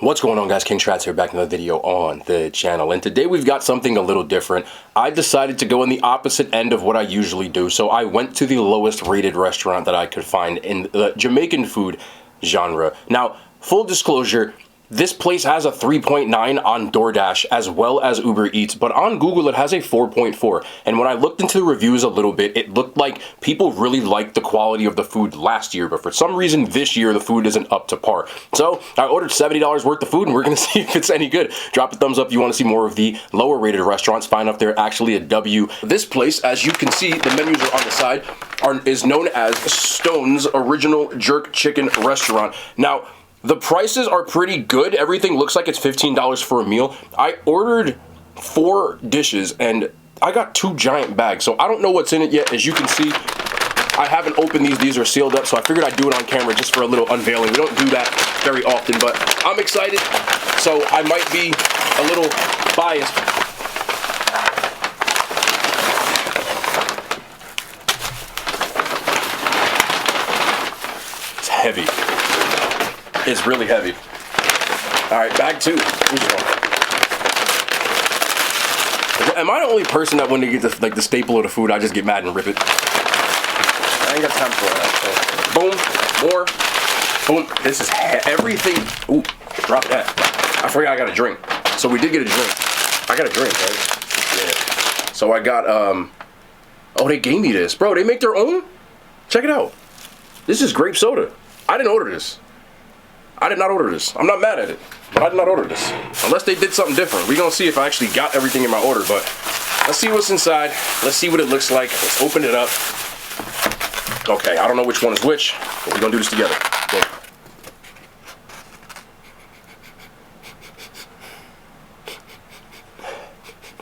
What's going on, guys? King Strats here, back in another video on the channel, and today we've got something a little different. I decided to go in the opposite end of what I usually do, so I went to the lowest rated restaurant that I could find in the Jamaican food genre. Now, full disclosure, this place has a 3.9 on DoorDash as well as Uber Eats, but on Google it has a 4.4. And when I looked into the reviews a little bit, it looked like people really liked the quality of the food last year, but for some reason this year the food isn't up to par. So I ordered $70 worth of food, and we're gonna see if it's any good. Drop a thumbs up if you want to see more of the lower rated restaurants. Find out if they're actually a W. This place, as you can see, the menus are on the side, is known as Stone's Original Jerk Chicken Restaurant. Now, the prices are pretty good. Everything looks like it's $15 for a meal. I ordered 4 dishes and I got 2 giant bags, so I don't know what's in it yet. As you can see, I haven't opened these. These are sealed up, so I figured I'd do it on camera just for a little unveiling. We don't do that very often, but I'm excited, so I might be a little biased. It's heavy. It's really heavy. All right, bag 2. Am I the only person that when they get the staple of the food, I just get mad and rip it? I ain't got time for that. So, boom, more, boom. This is everything. Ooh, drop that. I forgot I got a drink. So we did get a drink. I got a drink, right? Yeah. So I got oh, they gave me this, bro. They make their own. Check it out. This is grape soda. I didn't order this. I did not order this. I'm not mad at it, but I did not order this. Unless they did something different. We're gonna see if I actually got everything in my order, but let's see what's inside. Let's see what it looks like. Let's open it up. Okay, I don't know which one is which, but we're gonna do this together. Go.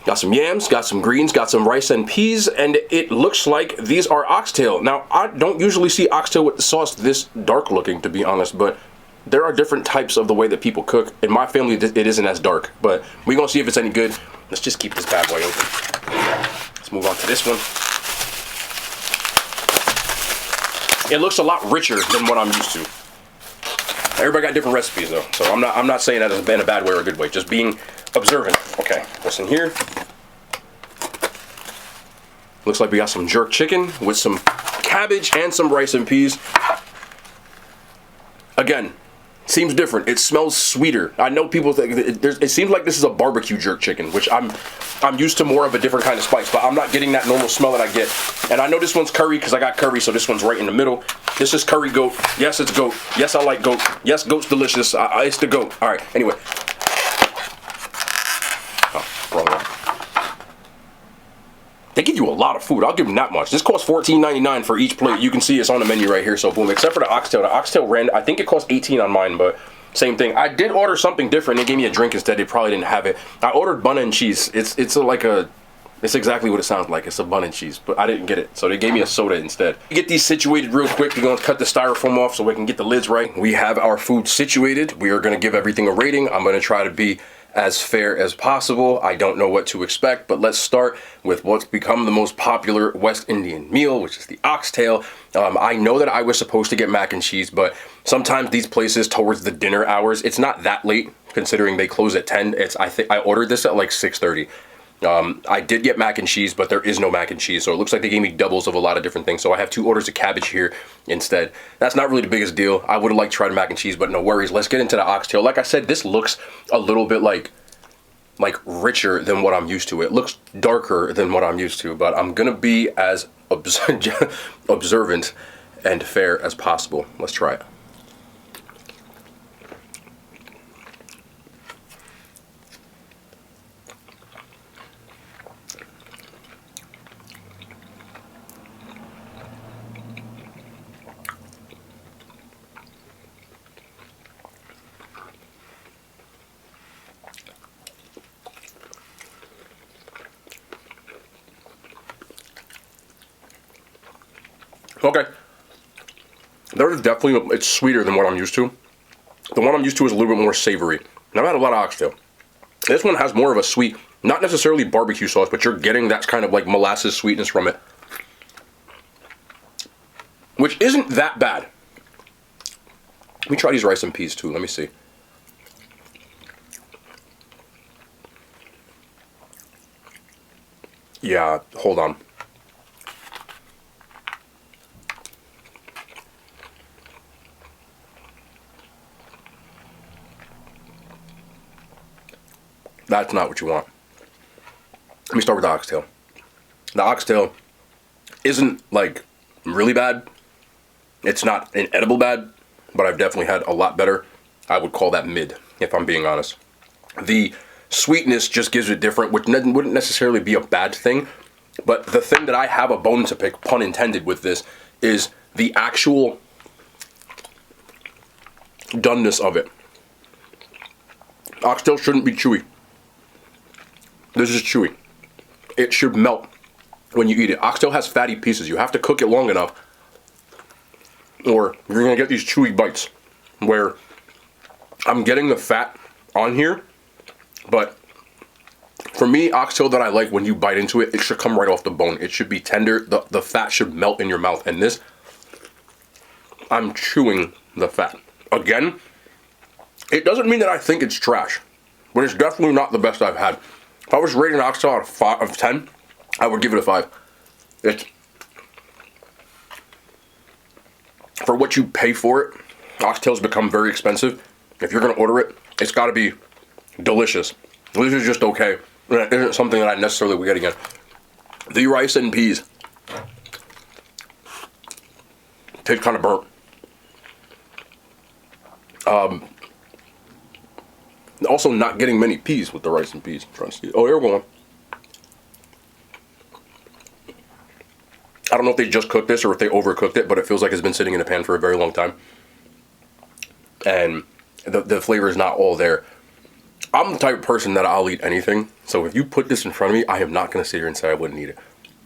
Got some yams, got some greens, got some rice and peas, and it looks like these are oxtail. Now, I don't usually see oxtail with the sauce this dark looking, to be honest, but there are different types of the way that people cook. In my family, it isn't as dark, but we're gonna see if it's any good. Let's just keep this bad boy open. Let's move on to this one. It looks a lot richer than what I'm used to. Everybody got different recipes though, so I'm not saying that in a bad way or a good way, just being observant. Okay, what's in here? Looks like we got some jerk chicken with some cabbage and some rice and peas. Again, seems different. It smells sweeter. I know people think it seems like this is a barbecue jerk chicken, which I'm used to more of a different kind of spice, but I'm not getting that normal smell that I get. And I know this one's curry because I got curry, so this one's right in the middle. This is curry goat. Yes, it's goat. Yes, I like goat. Yes, goat's delicious. It's the goat. All right. Anyway. Oh, wrong one. They give you a lot of food. I'll give them that much. This costs $14.99 for each plate. You can see it's on the menu right here. So boom, except for the oxtail. The oxtail ran, I think it cost $18 on mine, but same thing. I did order something different. They gave me a drink instead. They probably didn't have it. I ordered bun and cheese. It's exactly what it sounds like. It's a bun and cheese, but I didn't get it. So they gave me a soda instead. Get these situated real quick. We're gonna cut the styrofoam off so we can get the lids right. We have our food situated. We are gonna give everything a rating. I'm gonna try to be as fair as possible. I don't know what to expect, but let's start with what's become the most popular West Indian meal, which is the oxtail. I know that I was supposed to get mac and cheese, but sometimes these places towards the dinner hours, it's not that late considering they close at 10. I think I ordered this at like 6:30. I did get mac and cheese, but there is no mac and cheese, so it looks like they gave me doubles of a lot of different things. So I have 2 orders of cabbage here instead. That's not really the biggest deal. I would have liked to try the mac and cheese, but no worries. Let's get into the oxtail. Like I said, this looks a little bit like richer than what I'm used to. It looks darker than what I'm used to, but I'm gonna be as observant and fair as possible. Let's try it. Okay, there's definitely, it's sweeter than what I'm used to. The one I'm used to is a little bit more savory. And I've had a lot of oxtail. This one has more of a sweet, not necessarily barbecue sauce, but you're getting that kind of like molasses sweetness from it, which isn't that bad. Let me try these rice and peas too. Let me see. Yeah, hold on. That's not what you want. Let me start with the oxtail. The oxtail isn't like really bad. It's not an edible bad, but I've definitely had a lot better. I would call that mid, if I'm being honest. The sweetness just gives it different, which wouldn't necessarily be a bad thing. But the thing that I have a bone to pick, pun intended, with this is the actual doneness of it. Oxtail shouldn't be chewy. This is chewy. It should melt when you eat it. Oxtail has fatty pieces. You have to cook it long enough, or you're gonna get these chewy bites where I'm getting the fat on here, but for me, oxtail that I like, when you bite into it, it should come right off the bone. It should be tender. The fat should melt in your mouth. And this, I'm chewing the fat. Again, it doesn't mean that I think it's trash, but it's definitely not the best I've had. If I was rating oxtail out of 10, I would give it a 5. It's, for what you pay for it, oxtails become very expensive. If you're going to order it, it's got to be delicious. This is just okay. It isn't something that I necessarily would get again. The rice and peas taste kind of burnt. Also, not getting many peas with the rice and peas. I'm trying to see. Oh, here we go. I don't know if they just cooked this or if they overcooked it, but it feels like it's been sitting in the pan for a very long time. And the flavor is not all there. I'm the type of person that I'll eat anything. So if you put this in front of me, I am not going to sit here and say I wouldn't eat it.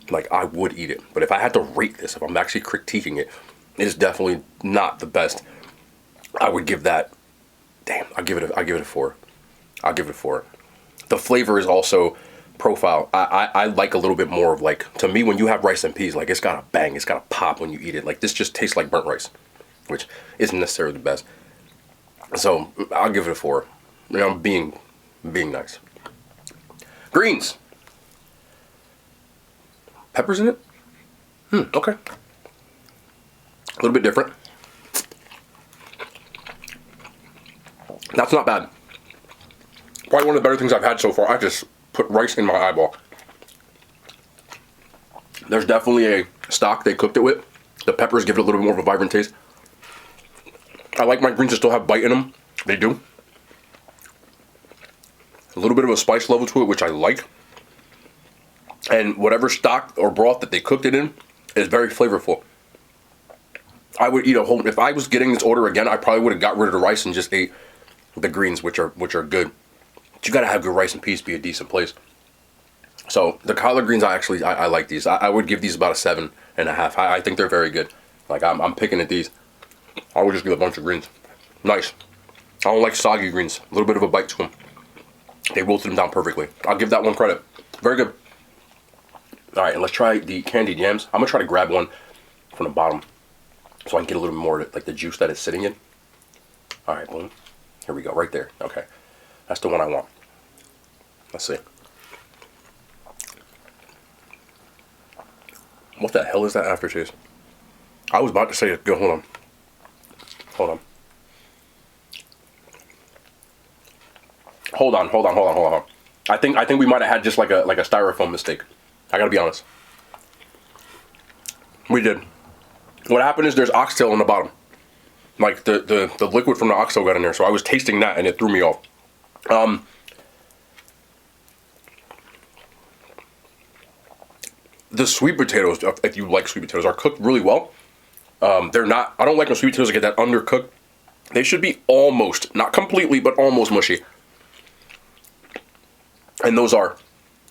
Like, I would eat it. But if I had to rate this, if I'm actually critiquing it, it is definitely not the best. I would give that, damn, I'll give it a 4. I'll give it a 4. The flavor is also profile. I like a little bit more of, like, to me, when you have rice and peas, like, it's got a bang, it's got a pop when you eat it. Like, this just tastes like burnt rice, which isn't necessarily the best. So I'll give it a 4. You know, I'm being nice. Greens. Peppers in it? Okay. A little bit different. That's not bad. Probably one of the better things I've had so far. I just put rice in my eyeball. There's definitely a stock they cooked it with. The peppers give it a little bit more of a vibrant taste. I like my greens to still have bite in them. They do. A little bit of a spice level to it, which I like. And whatever stock or broth that they cooked it in is very flavorful. I would eat a whole, if I was getting this order again, I probably would have got rid of the rice and just ate the greens, which are good. But you gotta have good rice and peas to be a decent place. So the collard greens, I like these. I would give these about a 7.5. I think they're very good. Like, I'm picking at these. I would just give a bunch of greens. Nice. I don't like soggy greens. A little bit of a bite to them. They wilted them down perfectly. I'll give that one credit. Very good. All right, and let's try the candied yams. I'm gonna try to grab one from the bottom so I can get a little bit more, like, the juice that it's sitting in. All right, boom. Here we go, right there. Okay, that's the one I want. Let's see. What the hell is that aftertaste? I was about to say it. Go, hold on. Hold on. Hold on. I think we might have had just like a styrofoam mistake. I gotta be honest. We did. What happened is there's oxtail on the bottom. Like, the liquid from the oxtail got in there, so I was tasting that and it threw me off. The sweet potatoes, if you like sweet potatoes, are cooked really well. They're not, I don't like when sweet potatoes get that undercooked. They should be almost, not completely, but almost mushy. And those are.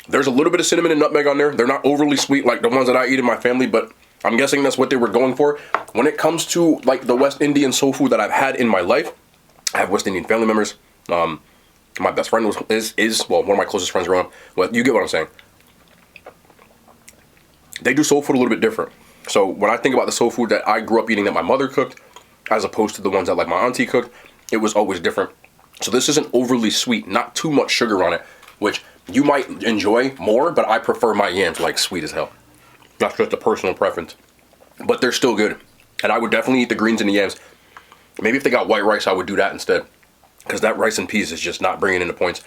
There's a little bit of cinnamon and nutmeg on there. They're not overly sweet like the ones that I eat in my family, but I'm guessing that's what they were going for. When it comes to, like, the West Indian soul food that I've had in my life, I have West Indian family members. My best friend is one of my closest friends growing up. Well, you get what I'm saying. They do soul food a little bit different. So when I think about the soul food that I grew up eating that my mother cooked, as opposed to the ones that, like, my auntie cooked, it was always different. So this isn't overly sweet, not too much sugar on it, which you might enjoy more, but I prefer my yams like sweet as hell. That's just a personal preference. But they're still good. And I would definitely eat the greens and the yams. Maybe if they got white rice, I would do that instead. Because that rice and peas is just not bringing in the points.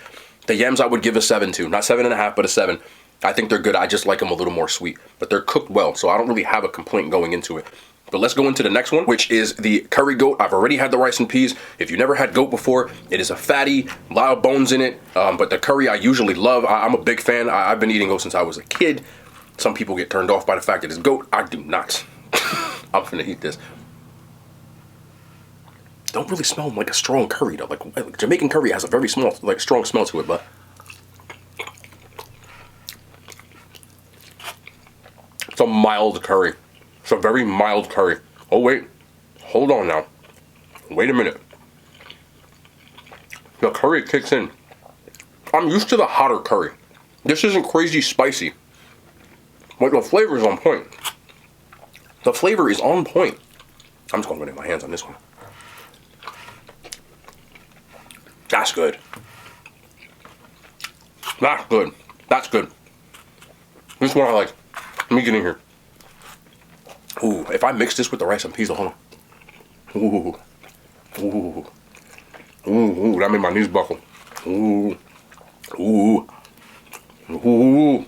The yams I would give a 7 to. Not 7.5, but a 7. I think they're good. I just like them a little more sweet. But they're cooked well, so I don't really have a complaint going into it. But let's go into the next one, which is the curry goat. I've already had the rice and peas. If you never had goat before, it is a fatty, a lot of bones in it. But the curry I usually love. I'm a big fan. I've been eating goat since I was a kid. Some people get turned off by the fact that it's goat. I do not. I'm finna eat this. Don't really smell like a strong curry though. Like Jamaican curry has a very small, like strong smell to it, but it's a mild curry. It's a very mild curry. Oh wait, hold on now. Wait a minute. The curry kicks in. I'm used to the hotter curry. This isn't crazy spicy. Like the flavor is on point. The flavor is on point. I'm just gonna get my hands on this one. That's good. That's good. That's good. This is what I like. Let me get in here. Ooh, if I mix this with the rice and peas, hold on. Ooh. Ooh. Ooh, that made my knees buckle. Ooh. Ooh. Ooh.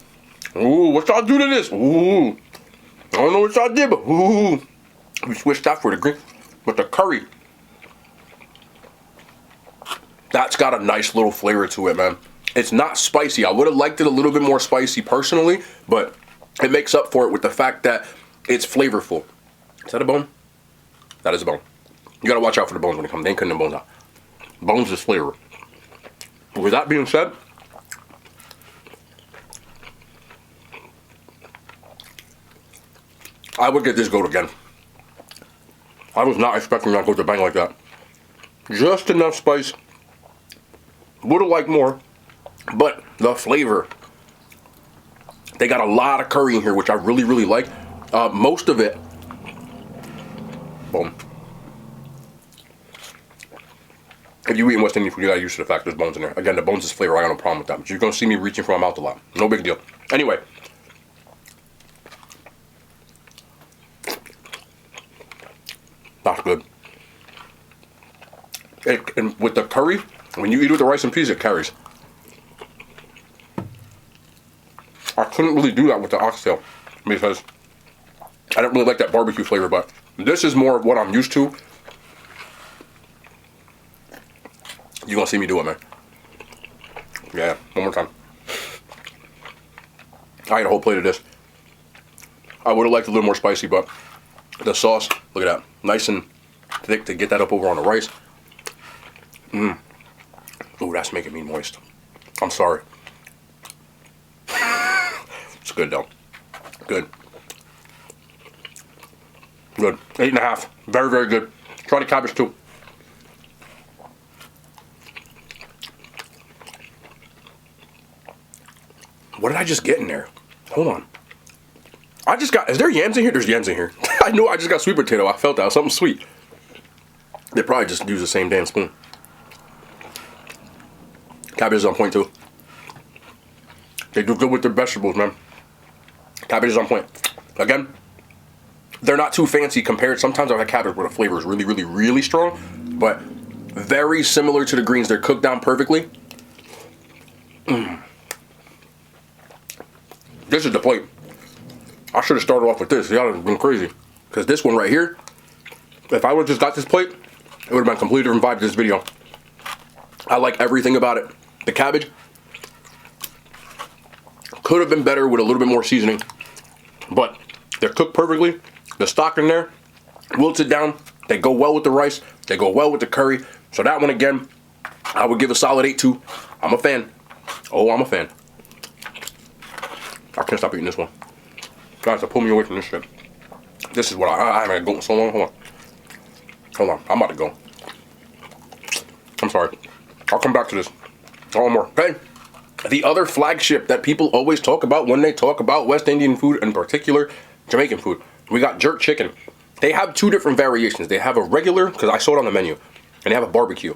Ooh, what y'all do to this? Ooh. I don't know what y'all did, but ooh. We switched that for the green. But the curry, that's got a nice little flavor to it, man. It's not spicy. I would have liked it a little bit more spicy personally, but it makes up for it with the fact that it's flavorful. Is that a bone? That is a bone. You gotta watch out for the bones when they come. They ain't cutting the bones out. Bones is flavor. With that being said, I would get this goat again. I was not expecting that goat to bang like that. Just enough spice. Would have liked more, but the flavor. They got a lot of curry in here, which I really, really like. Most of it. Boom. If you eat West Indian food, you gotta use the fact there's bones in there. Again, the bones is flavor. I got no problem with that. But you're gonna see me reaching for my mouth a lot. No big deal. Anyway. That's good. And with the curry, when you eat with the rice and peas, it carries. I couldn't really do that with the oxtail because I don't really like that barbecue flavor, but this is more of what I'm used to. You're gonna see me do it, man. Yeah, one more time. I ate a whole plate of this. I would have liked a little more spicy, but the sauce, look at that. Nice and thick to get that up over on the rice. Mmm. Ooh, that's making me moist. I'm sorry. It's good though. Good. Good. 8.5. Very, very good. Try the cabbage too. What did I just get in there? Hold on. I just got, is there yams in here? There's yams in here. I know I just got sweet potato. I felt that. Something sweet. They probably just use the same damn spoon. Cabbage is on point too. They do good with their vegetables, man. Cabbage is on point. Again, they're not too fancy compared. Sometimes I've had cabbage where the flavor is really, really, really strong, but very similar to the greens. They're cooked down perfectly. Mm. This is the plate. I should have started off with this. Y'all have been crazy. Because this one right here, if I would have just got this plate, it would have been a completely different vibe to this video. I like everything about it. The cabbage could have been better with a little bit more seasoning, but they're cooked perfectly. The stock in there, wilted down. They go well with the rice. They go well with the curry. So that one again, I would give a solid 8 too. I'm a fan. Oh, I'm a fan. I can't stop eating this one. Guys, pull me away from this shit. This is what I haven't gone so long. Hold on. Hold on. I'm about to go. I'm sorry. I'll come back to this. One more. Okay. The other flagship that people always talk about when they talk about West Indian food, in particular Jamaican food, we got jerk chicken. They have two different variations. They have a regular, because I saw it on the menu, and they have a barbecue.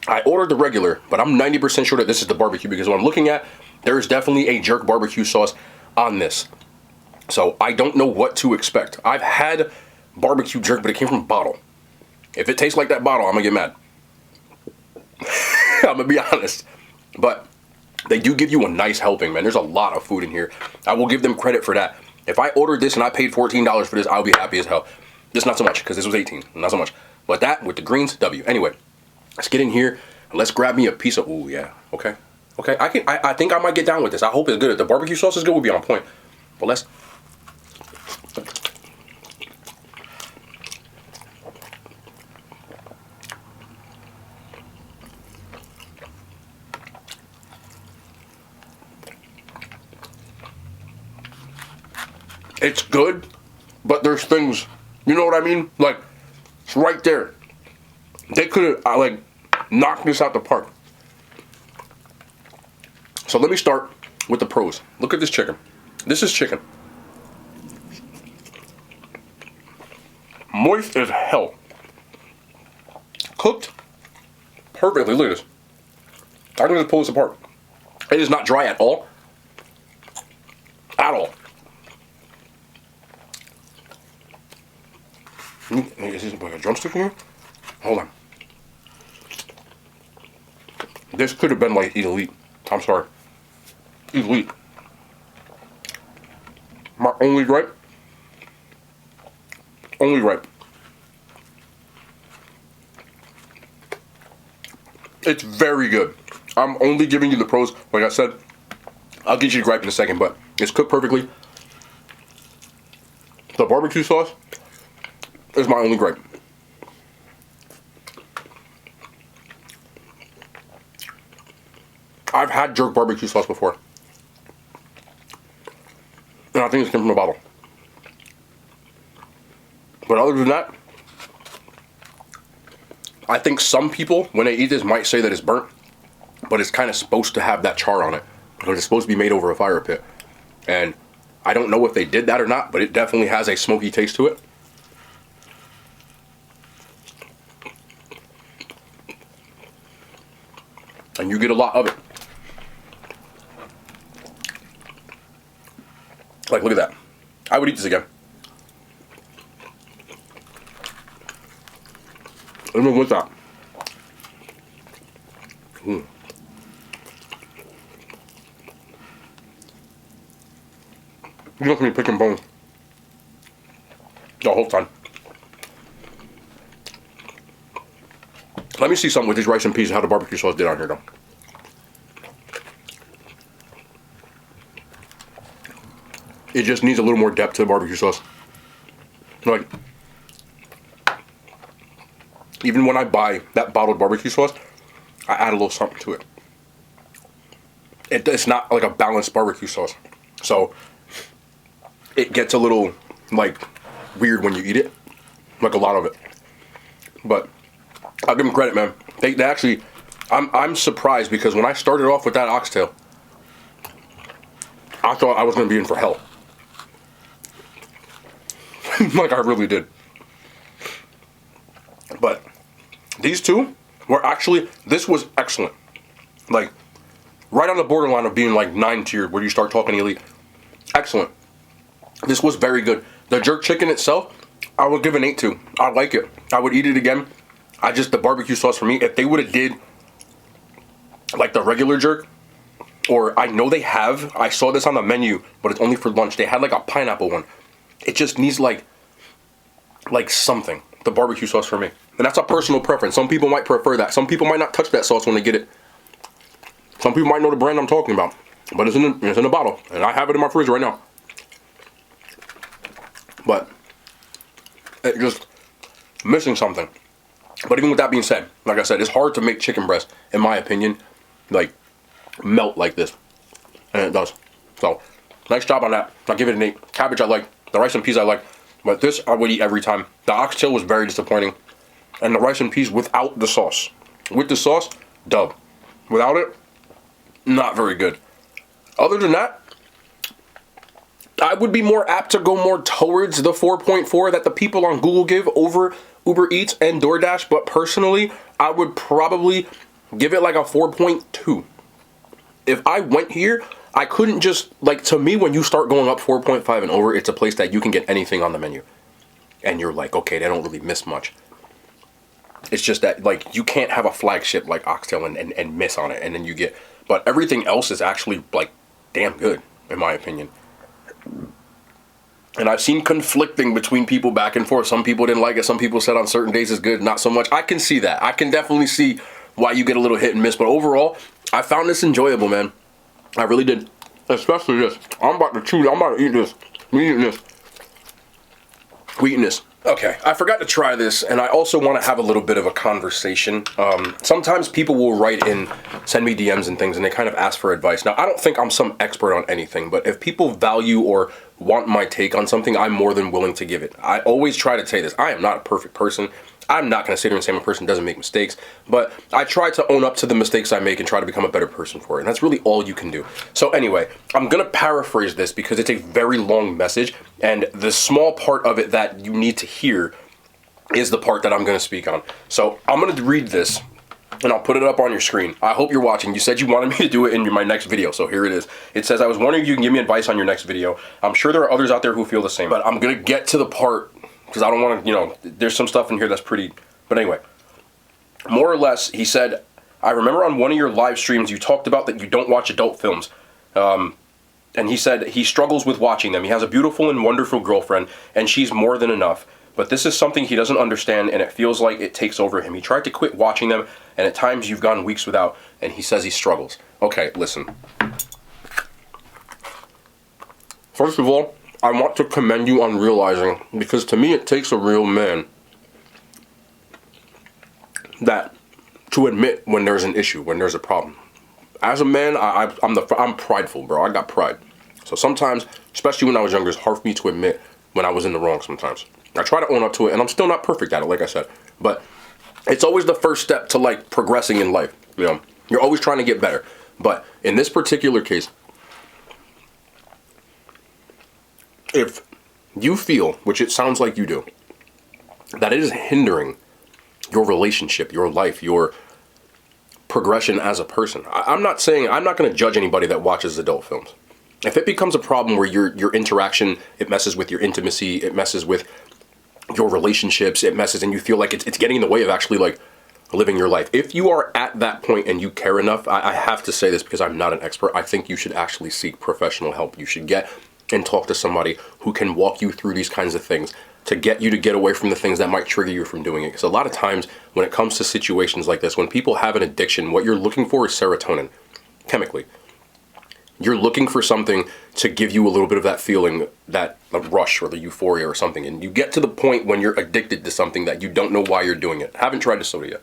I ordered the regular, but I'm 90% sure that this is the barbecue because what I'm looking at, there's definitely a jerk barbecue sauce on this. So I don't know what to expect. I've had barbecue jerk, but it came from a bottle. If it tastes like that bottle, I'm gonna get mad. I'm gonna be honest. But they do give you a nice helping, man. There's a lot of food in here. I will give them credit for that. If I ordered this and I paid $14 for this, I'll be happy as hell. This not so much, because this was 18, not so much. But that, with the greens, W. Anyway, let's get in here and let's grab me a piece of, ooh, yeah, okay. Okay, I think I might get down with this. I hope it's good. If the barbecue sauce is good, we'll be on point. But let's, it's good, but there's things, you know what I mean? Like, it's right there. They could have, like, knocked this out the park. So let me start with the pros. Look at this chicken. This is chicken. Moist as hell. Cooked perfectly. Look at this. I can just pull this apart. It is not dry at all. At all. Is this like a drumstick in here? Hold on. This could have been like elite. I'm sorry. Elite. My only gripe. Only gripe. It's very good. I'm only giving you the pros. Like I said, I'll get you the gripe in a second, but it's cooked perfectly. The barbecue sauce is my only gripe. I've had jerk barbecue sauce before. And I think it's came from a bottle. But other than that, I think some people, when they eat this, might say that it's burnt. But it's kind of supposed to have that char on it. Because it's supposed to be made over a fire pit. And I don't know if they did that or not, but it definitely has a smoky taste to it. And you get a lot of it. Like, look at that. I would eat this again. Even with that. Mm. You look at me picking bones the whole time. Let me see something with these rice and peas, how the barbecue sauce did on here, though. It just needs a little more depth to the barbecue sauce. Like, even when I buy that bottled barbecue sauce, I add a little something to it. It's not like a balanced barbecue sauce. So, it gets a little, like, weird when you eat it. Like a lot of it. But I'll give them credit, man. They actually, I'm surprised because when I started off with that oxtail, I thought I was going to be in for hell. Like I really did. But these two were actually, this was excellent. Like, right on the borderline of being like 9 tiered where you start talking elite. Excellent. This was very good. The jerk chicken itself, I would give an 8 to. I like it. I would eat it again. The barbecue sauce for me, if they would have did like the regular jerk, or I know they have, I saw this on the menu, but it's only for lunch. They had like a pineapple one. It just needs like something, the barbecue sauce for me. And that's a personal preference. Some people might prefer that. Some people might not touch that sauce when they get it. Some people might know the brand I'm talking about. But it's in a bottle. And I have it in my fridge right now. But it just missing something. But even with that being said, like I said, it's hard to make chicken breast, in my opinion, like melt like this. And it does. So, nice job on that. I'll give it an 8. Cabbage I like. The rice and peas I like. But this I would eat every time. The oxtail was very disappointing. And the rice and peas without the sauce. With the sauce, dub. Without it, not very good. Other than that, I would be more apt to go more towards the 4.4 that the people on Google give over Uber Eats and DoorDash. But personally, I would probably Give it like a 4.2. If I went here, I couldn't just, like, to me, when you start going up 4.5 and over, it's a place that you can get anything on the menu. And you're like, okay, they don't really miss much. It's just that, like, you can't have a flagship like Oxtail and miss on it. And then you get, but everything else is actually, like, damn good, in my opinion. And I've seen conflicting between people back and forth. Some people didn't like it. Some people said on certain days it's good, not so much. I can see that. I can definitely see why you get a little hit and miss. But overall, I found this enjoyable, man. I really did. Especially this. I'm about to chew. I'm about to eat this. We eating this. We eating this. Okay, I forgot to try this, and I also want to have a little bit of a conversation. Sometimes people will write in, send me DMs and things, and they kind of ask for advice. Now, I don't think I'm some expert on anything, but if people value or want my take on something, I'm more than willing to give it. I always try to say this. I am not a perfect person. I'm not going to sit here and say I'm a person who doesn't make mistakes, but I try to own up to the mistakes I make and try to become a better person for it, and that's really all you can do. So anyway, I'm going to paraphrase this because it's a very long message, and the small part of it that you need to hear is the part that I'm going to speak on. So I'm going to read this, and I'll put it up on your screen. I hope you're watching. You said you wanted me to do it in my next video, so here it is. It says, I was wondering if you can give me advice on your next video. I'm sure there are others out there who feel the same, but I'm going to get to the part because I don't want to, there's some stuff in here that's pretty, but anyway, more or less, he said, I remember on one of your live streams, you talked about that you don't watch adult films. And he said he struggles with watching them. He has a beautiful and wonderful girlfriend, and she's more than enough. But this is something he doesn't understand, and it feels like it takes over him. He tried to quit watching them, and at times you've gone weeks without, and he says he struggles. Okay, listen. First of all, I want to commend you on realizing, because to me it takes a real man to admit when there's an issue, when there's a problem. As a man, I'm prideful, bro. I got pride. So sometimes, especially when I was younger, it's hard for me to admit when I was in the wrong sometimes. I try to own up to it, and I'm still not perfect at it, like I said. But it's always the first step to, like, progressing in life. You're always trying to get better. But in this particular case, if you feel, which it sounds like you do, that it is hindering your relationship, your life, your progression as a person, I'm not going to judge anybody that watches adult films. If it becomes a problem where your interaction, it messes with your intimacy, it messes with your relationships, it messes, and you feel like it's getting in the way of actually, like, living your life. If you are at that point and you care enough, I have to say this because I'm not an expert, I think you should actually seek professional help. You should get and talk to somebody who can walk you through these kinds of things to get you to get away from the things that might trigger you from doing it. Because a lot of times when it comes to situations like this, when people have an addiction, what you're looking for is serotonin, chemically. You're looking for something to give you a little bit of that feeling, that rush or the euphoria or something. And you get to the point when you're addicted to something that you don't know why you're doing it. I haven't tried the soda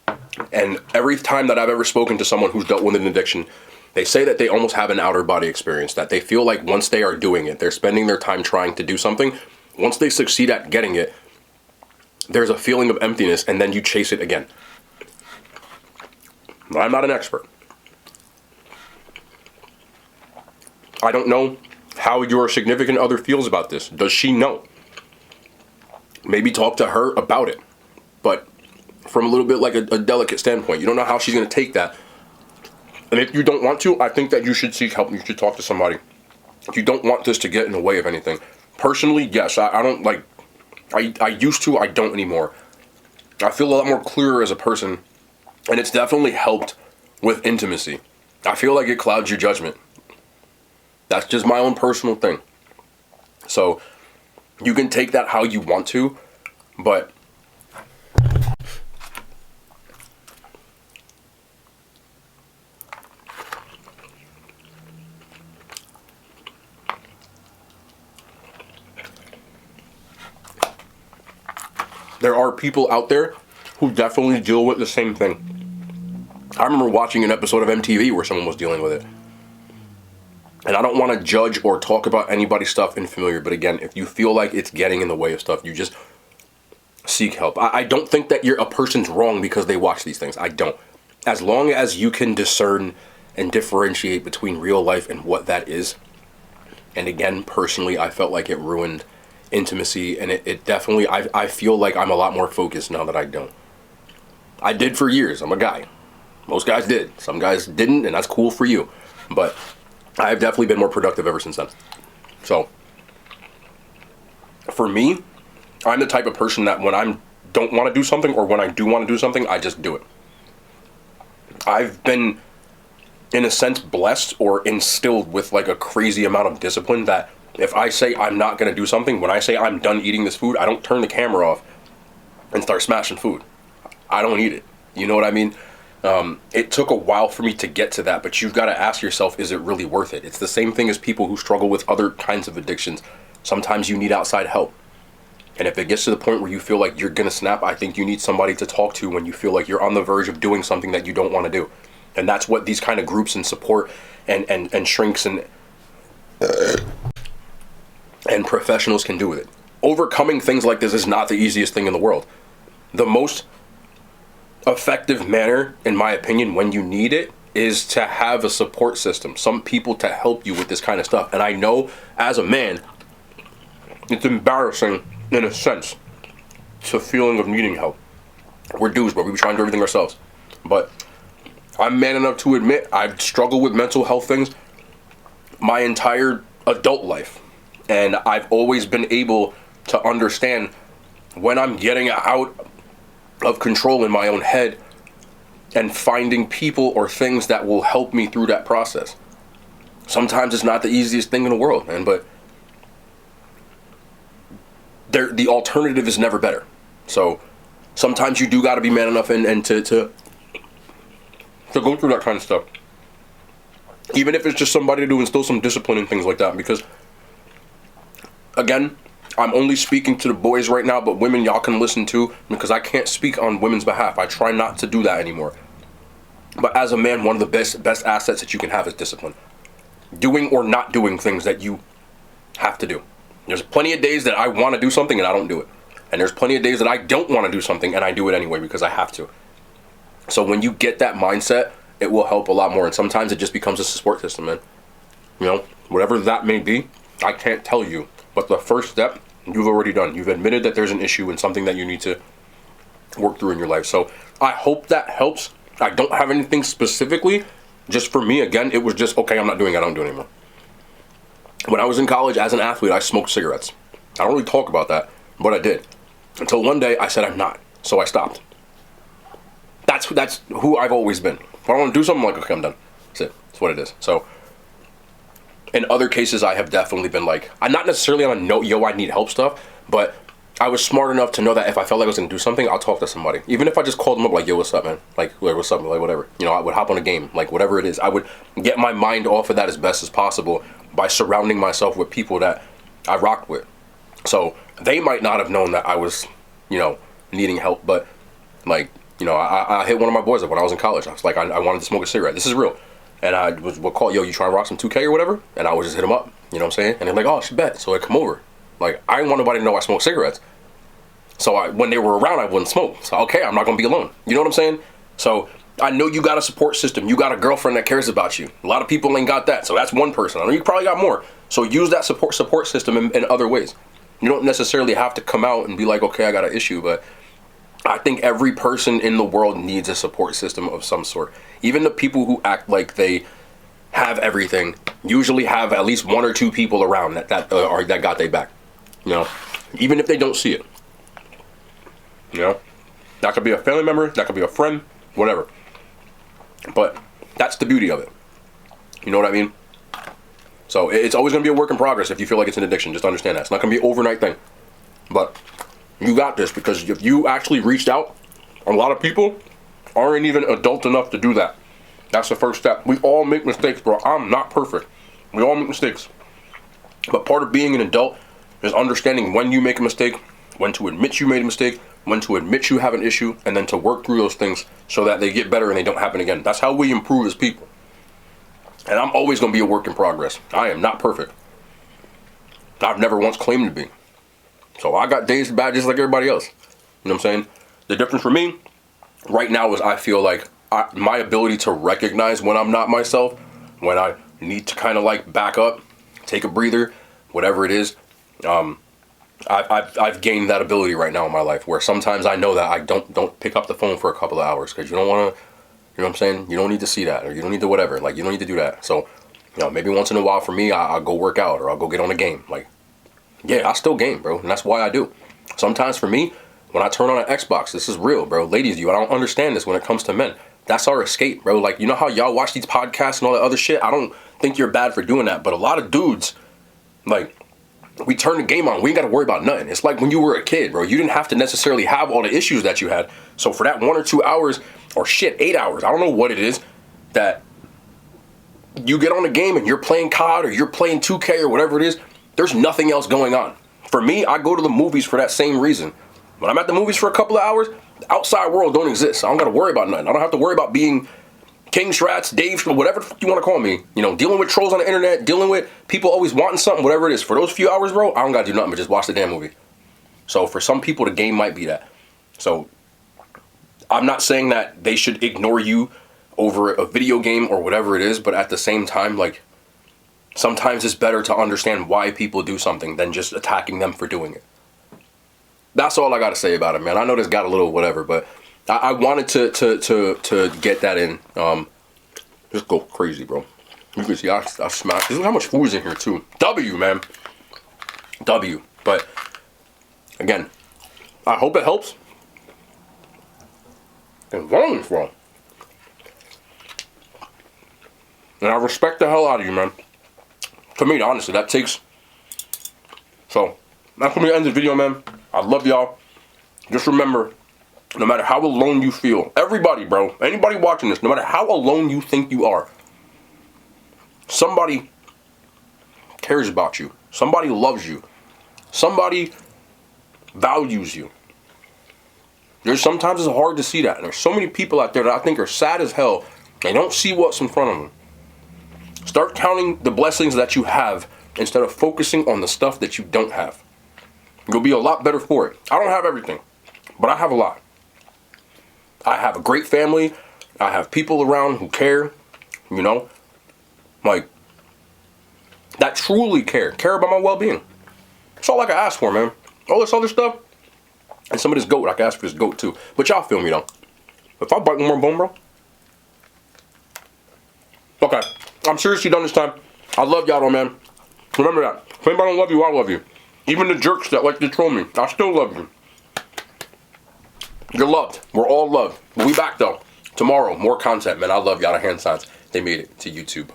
yet. And every time that I've ever spoken to someone who's dealt with an addiction, they say that they almost have an outer body experience, that they feel like once they are doing it, they're spending their time trying to do something. Once they succeed at getting it, there's a feeling of emptiness, and then you chase it again. I'm not an expert. I don't know how your significant other feels about this. Does she know? Maybe talk to her about it. But from a little bit like a delicate standpoint, you don't know how she's going to take that. And if you don't want to, I think that you should seek help. You should talk to somebody. If you don't want this to get in the way of anything. Personally, yes, I don't like, I used to, I don't anymore. I feel a lot more clearer as a person, and it's definitely helped with intimacy. I feel like it clouds your judgment. That's just my own personal thing. So, you can take that how you want to, but there are people out there who definitely deal with the same thing. I remember watching an episode of MTV where someone was dealing with it. And I don't want to judge or talk about anybody's stuff unfamiliar, but again, if you feel like it's getting in the way of stuff, you just seek help. I don't think that a person's wrong because they watch these things. I don't. As long as you can discern and differentiate between real life and what that is. And again, personally, I felt like it ruined intimacy, and it definitely, I feel like I'm a lot more focused now that I don't. I did for years. I'm a guy. Most guys did. Some guys didn't, and that's cool for you. But I've definitely been more productive ever since then. So, for me, I'm the type of person that when I don't want to do something or when I do want to do something, I just do it. I've been, in a sense, blessed or instilled with like a crazy amount of discipline that if I say I'm not going to do something, when I say I'm done eating this food, I don't turn the camera off and start smashing food. I don't eat it. You know what I mean? It took a while for me to get to that, but you've got to ask yourself, is it really worth it? It's the same thing as people who struggle with other kinds of addictions. Sometimes you need outside help. And if it gets to the point where you feel like you're going to snap, I think you need somebody to talk to when you feel like you're on the verge of doing something that you don't want to do. And that's what these kind of groups and support and shrinks and professionals can do with it. Overcoming things like this is not the easiest thing in the world. The most effective manner, in my opinion, when you need it, is to have a support system. Some people to help you with this kind of stuff. And I know, as a man, it's embarrassing, in a sense, it's a feeling of needing help. We're dudes, but we try and do everything ourselves. But I'm man enough to admit I've struggled with mental health things my entire adult life. And I've always been able to understand when I'm getting out of control in my own head and finding people or things that will help me through that process. Sometimes it's not the easiest thing in the world, man, but the alternative is never better. So sometimes you do got to be man enough and to go through that kind of stuff. Even if it's just somebody to instill some discipline and things like that. Because, again, I'm only speaking to the boys right now, but women, y'all can listen too, because I can't speak on women's behalf. I try not to do that anymore. But as a man, one of the best assets that you can have is discipline. Doing or not doing things that you have to do. There's plenty of days that I want to do something and I don't do it. And there's plenty of days that I don't want to do something and I do it anyway because I have to. So when you get that mindset, it will help a lot more. And sometimes it just becomes a support system, man. You know, whatever that may be, I can't tell you. But the first step, you've already done. You've admitted that there's an issue and something that you need to work through in your life. So I hope that helps. I don't have anything specifically. Just for me, again, it was just, okay, I'm not doing it. I don't do it anymore. When I was in college as an athlete, I smoked cigarettes. I don't really talk about that, but I did. Until one day I said I'm not. So I stopped. That's who I've always been. If I want to do something, I'm like, okay, I'm done. That's it. That's what it is. So in other cases, I have definitely been like, I'm not necessarily on a no, yo, I need help stuff, but I was smart enough to know that if I felt like I was going to do something, I'll talk to somebody. Even if I just called them up like, yo, what's up, man? Like, what's up? Like, whatever. You know, I would hop on a game, like whatever it is. I would get my mind off of that as best as possible by surrounding myself with people that I rocked with. So they might not have known that I was, you know, needing help, but like, you know, I hit one of my boys up when I was in college. I was like, I wanted to smoke a cigarette. This is real. And I would call, yo, you trying to rock some 2K or whatever? And I would just hit him up. You know what I'm saying? And they're like, oh, she bet. So I'd come over. Like, I didn't want nobody to know I smoked cigarettes. So when they were around, I wouldn't smoke. So, okay, I'm not going to be alone. You know what I'm saying? So I know you got a support system. You got a girlfriend that cares about you. A lot of people ain't got that. So that's one person. I know you probably got more. So use that support system in other ways. You don't necessarily have to come out and be like, okay, I got an issue. But I think every person in the world needs a support system of some sort. Even the people who act like they have everything usually have at least one or two people around that got their back. You know, even if they don't see it. You know, that could be a family member, that could be a friend, whatever. But that's the beauty of it. You know what I mean? So it's always going to be a work in progress if you feel like it's an addiction. Just understand that. It's not going to be an overnight thing. But you got this, because if you actually reached out, a lot of people aren't even adult enough to do that. That's the first step. We all make mistakes, bro. I'm not perfect. We all make mistakes. But part of being an adult is understanding when you make a mistake, when to admit you made a mistake, when to admit you have an issue, and then to work through those things so that they get better and they don't happen again. That's how we improve as people. And I'm always going to be a work in progress. I am not perfect. I've never once claimed to be. So I got days bad just like everybody else. You know what I'm saying? The difference for me right now is I feel like my ability to recognize when I'm not myself, when I need to kind of like back up, take a breather, whatever it is, I've gained that ability right now in my life where sometimes I know that I don't pick up the phone for a couple of hours because you don't want to, you know what I'm saying? You don't need to see that, or you don't need to whatever. Like, you don't need to do that. So, you know, maybe once in a while for me, I'll go work out or I'll go get on a game. Like, yeah, I still game, bro, and that's why I do. Sometimes for me, when I turn on an Xbox, this is real, bro. Ladies, I don't understand this when it comes to men. That's our escape, bro. Like, you know how y'all watch these podcasts and all that other shit? I don't think you're bad for doing that, but a lot of dudes, like, we turn the game on. We ain't got to worry about nothing. It's like when you were a kid, bro. You didn't have to necessarily have all the issues that you had. So for that 1 or 2 hours, or shit, 8 hours, I don't know what it is, that you get on the game and you're playing COD or you're playing 2K or whatever it is, there's nothing else going on. For me, I go to the movies for that same reason. When I'm at the movies for a couple of hours, the outside world don't exist. I don't got to worry about nothing. I don't have to worry about being King Shrats, Dave, whatever you want to call me, you know, dealing with trolls on the internet, dealing with people always wanting something, whatever it is. For those few hours, bro, I don't got to do nothing but just watch the damn movie. So for some people, the game might be that. So I'm not saying that they should ignore you over a video game or whatever it is, but at the same time, like, sometimes it's better to understand why people do something than just attacking them for doing it. That's all I got to say about it, man. I know this got a little whatever, but I wanted to get that in. Just go crazy, bro. You can see I smashed. Look how much food is in here too. W, man. W. But again, I hope it helps. And volume from. And I respect the hell out of you, man. To me, honestly, that takes. So that's when we end the video, man. I love y'all. Just remember, no matter how alone you feel, everybody, bro, anybody watching this, no matter how alone you think you are, somebody cares about you. Somebody loves you. Somebody values you. Sometimes it's hard to see that. And there's so many people out there that I think are sad as hell. They don't see what's in front of them. Start counting the blessings that you have instead of focusing on the stuff that you don't have. You'll be a lot better for it. I don't have everything, but I have a lot. I have a great family. I have people around who care, you know, like, that truly care about my well-being. That's all I can ask for, man. All this other stuff, and some of this goat, I can ask for this goat too. But y'all feel me, though. If I bite one more bone, bro. Okay, I'm seriously done this time. I love y'all, though, man. Remember that. If anybody don't love you, I love you. Even the jerks that like to troll me, I still love you. You're loved. We're all loved. We'll be back, though. Tomorrow, more content, man. I love y'all. The hand signs. They made it to YouTube.